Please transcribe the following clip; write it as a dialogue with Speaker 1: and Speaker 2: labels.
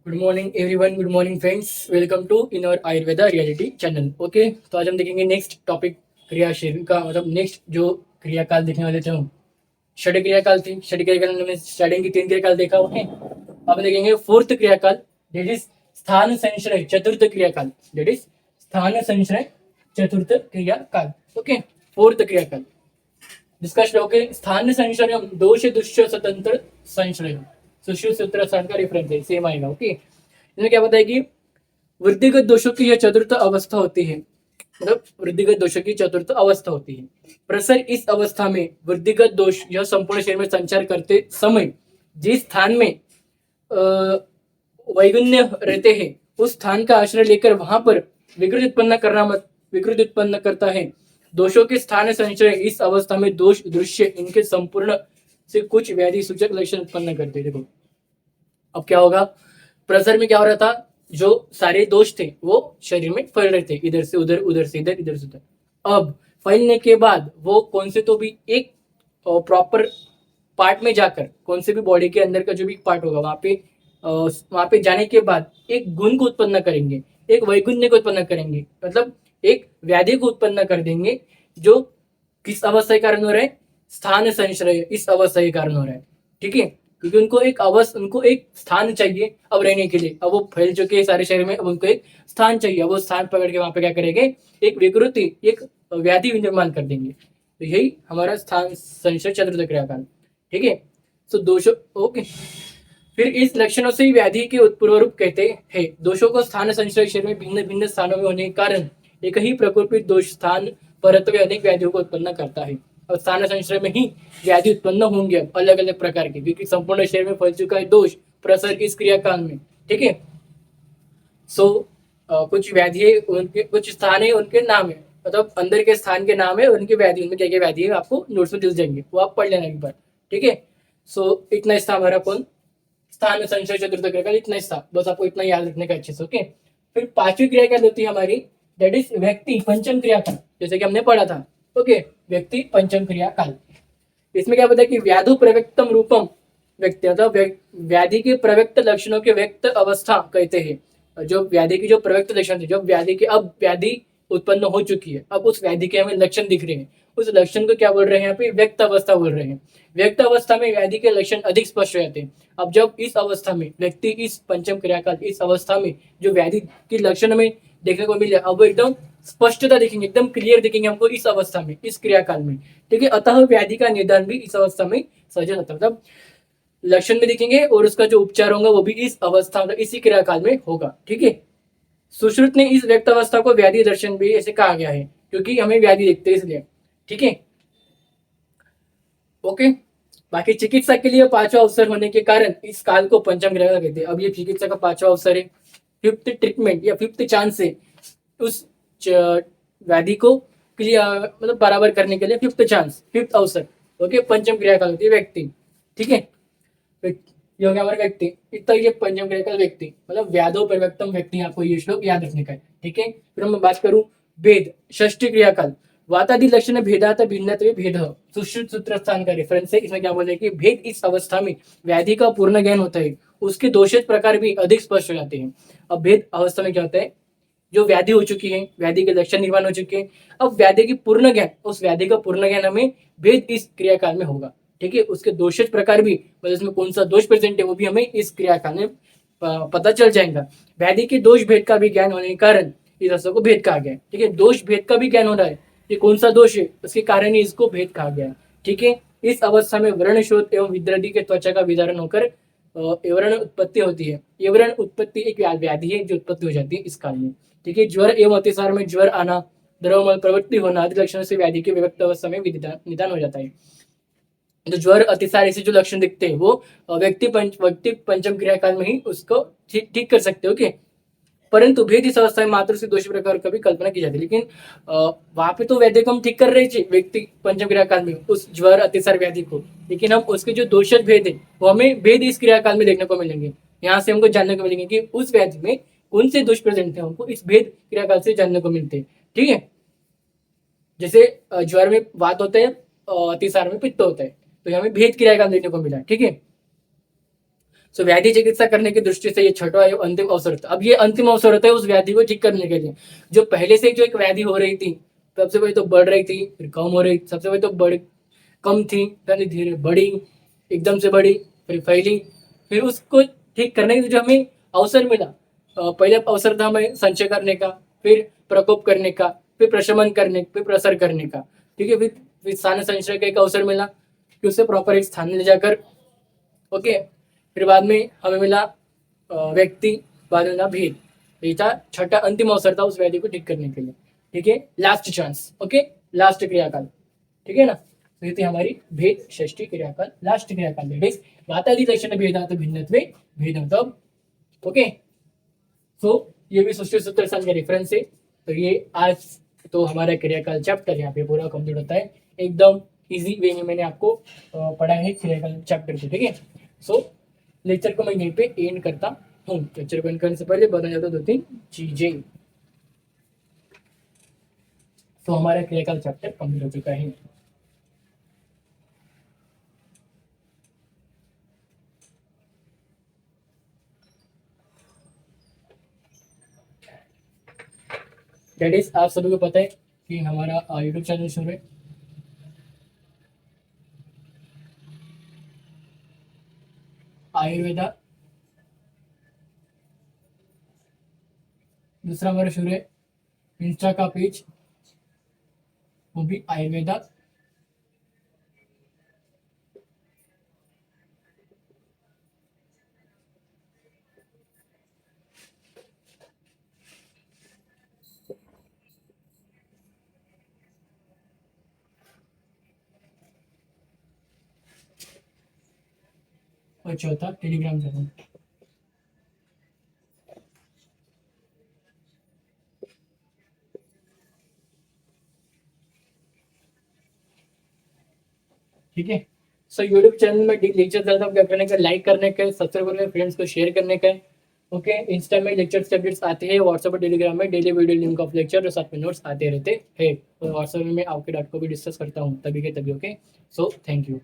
Speaker 1: Good morning everyone, good morning friends, welcome to in our Ayurveda reality channel. Okay, तो आज हम देखेंगे next topic क्रियाशील का, मतलब नेक्स्ट जो क्रियाकाल देखने वाले थे हम षड क्रियाकाल थी। षड क्रियाकाल में स्टार्टिंग की 3 क्रियाकाल देखा। ओके, अब देखेंगे फोर्थ क्रियाकाल, दैट इज स्थान संश्रय चतुर्थ क्रियाकाल। दैट इज स्थान संश्रय चतुर्थ क्रियाकाल। ओके, फोर्थ क्रियाकाल डिस्कस। ओके, स्थान संश्रय दोष दुष्य स्वतंत्र संश्रय, सुश्रुत सूत्र का रेफरेंस है, सेम आएगा। ओके, इसमें क्या बताया कि वृद्धिगत दोषों की यह चतुर्थ अवस्था होती है, मतलब वृद्धिगत दोषों की चतुर्थ अवस्था होती है। प्रसर इस अवस्था में वृद्धिगत दोष यह संपूर्ण शरीर में संचार करते समय जिस स्थान में वैगुण्य रहते हैं उस स्थान का आश्रय लेकर वहां पर विकृति उत्पन्न करता है। दोषों के स्थान संचय इस अवस्था में दोष दृश्य इनके संपूर्ण से कुछ व्याधि सूचक लक्षण उत्पन्न करते। देखो अब क्या होगा, प्रसर में क्या हो रहा था, जो सारे दोष थे वो शरीर में फैल रहे थे, इधर से उधर, उधर से इधर, इधर से उधर। अब फैलने के बाद वो कौन से तो भी एक प्रॉपर पार्ट में जाकर, कौन से भी बॉडी के अंदर का जो भी पार्ट होगा वहां पे जाने के बाद एक गुण को उत्पन्न करेंगे, एक वैगुण्य को उत्पन्न करेंगे, मतलब एक व्याधि को उत्पन्न कर देंगे, जो किस अवस्था के कारण हो रहा है, स्थान संश्रय इस अवस्था के कारण हो रहा है। ठीक है, क्योंकि उनको एक स्थान चाहिए अब रहने के लिए। अब वो फैल चुके हैं सारे शरीर में, अब उनको एक स्थान चाहिए। अब वो स्थान पकड़ के वहां पे क्या करेंगे, एक विकृति, एक व्याधि निर्माण कर देंगे। तो यही हमारा स्थान संशय चतुर्थ क्रियाकाल। ठीक है, तो दोषों, ओके, फिर इस लक्षणों से व्याधि के उत्पूर्व रूप कहते हैं। दोषों को स्थान संशय शरीर में भिन्न भिन्न स्थानों में होने के कारण एक ही प्रकोपित दोष स्थान परत्व अधिक व्याधियों को उत्पन्न करता है। और स्थान संश्रय में ही व्याधि उत्पन्न होंगे अलग अलग प्रकार के, क्योंकि संपूर्ण शरीर में फैल चुका है दोष प्रसर इस क्रियाकाल में। ठीक है, सो कुछ व्याधि उनके कुछ स्थान है, उनके नाम है, मतलब अंदर के स्थान के नाम है, उनके व्याधि, उनमें क्या क्या व्याधि है आपको नोट्स में दिल जाएंगे, वो आप पढ़ लेना एक बार। ठीक है, सो इतना ही था हमारा कौन, स्थान संशय चतुर्थ क्रियाकाल, इतना ही था, बस आपको इतना याद रखने का अच्छे से। ओके, फिर पांचवी क्रिया क्या होती है हमारी, दैट इज व्यक्ति पंचम क्रियाकाल, जैसे कि हमने पढ़ा था। ओके, व्यक्ति पंचम क्रियाकाल, इसमें क्या बताया कि व्याधु प्रव्यक्तम रूपम व्यक्ति, मतलब व्याधि के प्रव्यक्त लक्षणों के व्यक्त अवस्था कहते हैं। जो व्याधि की जो प्रव्यक्त लक्षण थे, जब व्याधि के, अब व्याधि उत्पन्न हो चुकी है, अब उस व्याधि के हमें लक्षण दिख रहे हैं, उस लक्षण को क्या बोल रहे हैं यहाँ पे, व्यक्त अवस्था बोल रहे हैं। व्यक्त अवस्था में व्याधि के लक्षण अधिक स्पष्ट हो जाते हैं। अब जब इस अवस्था में व्यक्ति, इस पंचम क्रियाकाल इस अवस्था में जो व्याधि के लक्षण हमें देखने को मिले, अब वो एकदम स्पष्टता दिखेंगे, एकदम क्लियर दिखेंगे हमको इस अवस्था में, इस क्रियाकाल में। ठीक है, अतः व्याधि का निदान भी इस अवस्था में सहज होता है, मतलब लक्षण में दिखेंगे और उसका जो उपचार होगा वो भी इस अवस्था, मतलब इसी क्रियाकाल में होगा। ठीक है, सुश्रुत ने इस व्यक्त अवस्था को व्याधि दर्शन भी ऐसे कहा गया है, क्योंकि हमें व्याधि दिखते हैं इसलिए। ठीक है, ओके, बाकी चिकित्सा के लिए पांचवा अवसर होने के कारण इस काल को पंचम क्रियाकाल कहते हैं। अब ये चिकित्सा का पांचवा अवसर है, फिफ्थ ट्रीटमेंट या फिफ्थ चांस है उस व्याधि को क्लियर, मतलब बराबर करने के लिए फिफ्थ चांस, फिफ्थ अवसर। ओके, पंचम क्रियाकाल होती है व्यक्ति। ठीक है, ये हो गया हमारा व्यक्ति, इतना ये पंचम क्रियाकाल व्यक्ति, मतलब व्याधो परिव्यक्तम व्यक्ति, आपको ये श्लोक याद रखने का है। ठीक है, फिर मैं बात करूं भेद, षष्ठी क्रियाकाल, वातादि लक्षण भेदात भिन्नत्वे भेद, सुश्रुत सूत्र स्थान का रेफरेंस है। इसमें क्या बोल रहे हैं कि भेद इस अवस्था में व्याधि का पूर्ण ज्ञान होता है, उसके दोषित प्रकार भी अधिक स्पष्ट हो जाते हैं। अब भेद अवस्था में क्या होता है, जो व्याधि हो चुकी है, व्याधि के लक्षण निर्माण हो चुके हैं, अब व्याधि की पूर्ण ज्ञान, उस व्याधि का पूर्ण ज्ञान हमें भेद इस क्रियाकाल में होगा। ठीक है, उसके दोषित प्रकार भी, मतलब इसमें कौन सा दोष प्रेजेंट है वो भी हमें इस क्रियाकाल में पता चल जाएगा। व्याधि के दोष भेद का भी ज्ञान होने के कारण इस अवस्था को भेद कहा गया है। ठीक है, दोष भेद का भी ज्ञान हो रहा है, ये कौन सा दोष है उसके कारण ही इसको भेद कहा गया है। ठीक है, इस अवस्था में व्रण शोथ एवं विद्रधि के त्वचा का विदारण होकर एवरण उत्पत्ति होती है। एवरण उत्पत्ति एक व्याधि है जो उत्पत्ति हो जाती है इस काल में। ठीक है, ज्वर एवं अतिसार में ज्वर आना, द्रवमल प्रवृत्ति होना आदि लक्षणों से व्याधि के विभक्त अवस्था में निदान हो जाता है। तो ज्वर अतिसार ऐसे जो लक्षण दिखते हैं वो व्यक्ति पंचम क्रियाकाल में ही उसको ठीक कर सकते हो। ओके, परंतु भेद इस अवस्था में मात्र से दोषी प्रकार का भी कल्पना की जाती है। लेकिन वहां पे तो व्याधि को हम ठीक कर रहे थे व्यक्ति पंचम क्रियाकाल में, उस ज्वर अतिसार व्याधि को, लेकिन हम उसके जो दोषज भेद है वो हमें भेद इस क्रियाकाल में देखने को मिलेंगे। यहाँ से हमको जानने को मिलेंगे कि उस व्याधि में कौन से दोष प्रेजेंट थे, हमको इस भेद क्रियाकाल से जानने को मिलते हैं। ठीक है, जैसे ज्वर में वात होता है, अतिसार में पित्त होता है, तो हमें भेद क्रियाकाल देखने को मिला। ठीक है, सो व्याधि चिकित्सा करने की दृष्टि से ये छठा एवं अंतिम अवसर होता है। अब ये अंतिम अवसर होता है उस व्याधि को ठीक करने के लिए। जो पहले से जो एक व्याधि हो रही थी, सबसे पहले तो बढ़ रही थी, फिर कम हो रही, सबसे पहले तो कम थी, धीरे धीरे बढ़ी, एकदम से बढ़ी, फिर फैली, फिर उसको ठीक करने के लिए जो हमें अवसर मिला, पहले अवसर था हमें संचय करने का, फिर प्रकोप करने का, फिर प्रशमन करने, फिर प्रसार करने का। ठीक है, फिर स्थान संचय का एक अवसर मिला कि उसे प्रॉपर एक स्थान में ले जाकर, ओके, फिर बाद में हमें मिला व्यक्ति, बाद में मिला भेद। ये था छठा अंतिम अवसर था उस व्याधि को ठीक करने के लिए। ठीक है, लास्ट चांस, ओके, लास्ट क्रियाकाल। ठीक है ना, तो ये थी हमारी भेद षष्ठी क्रियाकाल, लास्ट क्रियाकाल। दैट इज वातादि लक्षण भेदात भिन्नत्वे भेदम। ओके, सो ये भी सृष्टि सूत्र का रेफरेंस है। तो ये आज तो हमारा क्रियाकाल चैप्टर यहाँ पे पूरा कंप्लीट होता है। एकदम इजी वे में मैंने आपको पढ़ा है क्रियाकाल चैप्टर को। ठीक है, सो लेक्चर को मैं यहीं पे एंड करता हूँ। लेक्चर को एंड करने से पहले बता जाता दो तीन चीजें। तो हमारा क्रियाकाल चैप्टर कंप्लीट हो चुका है। दैट इज आप सभी को पता है कि हमारा यूट्यूब चैनल शुरू है, आयुर्वेदा। दूसरा हमारा शुरू है इंस्टा का पेज, वो भी आयुर्वेदा। और चौथा टेलीग्राम चैनल। ठीक है, सो यूट्यूब चैनल में लेक्चर डालता हूँ, क्या करने का, लाइक करने का, सब्सक्राइब करने का, फ्रेंड्स को शेयर करने का। ओके, इंस्टा में लेक्चर्स के अपडेट्स आते हैं, व्हाट्सएप और टेलीग्राम में daily video link of lecture और साथ में नोट्स आते रहते हैं। और व्हाट्सएप में मैं आपके डाउट को भी डिस्कस करता हूँ तभी के तभी। Okay, so thank you.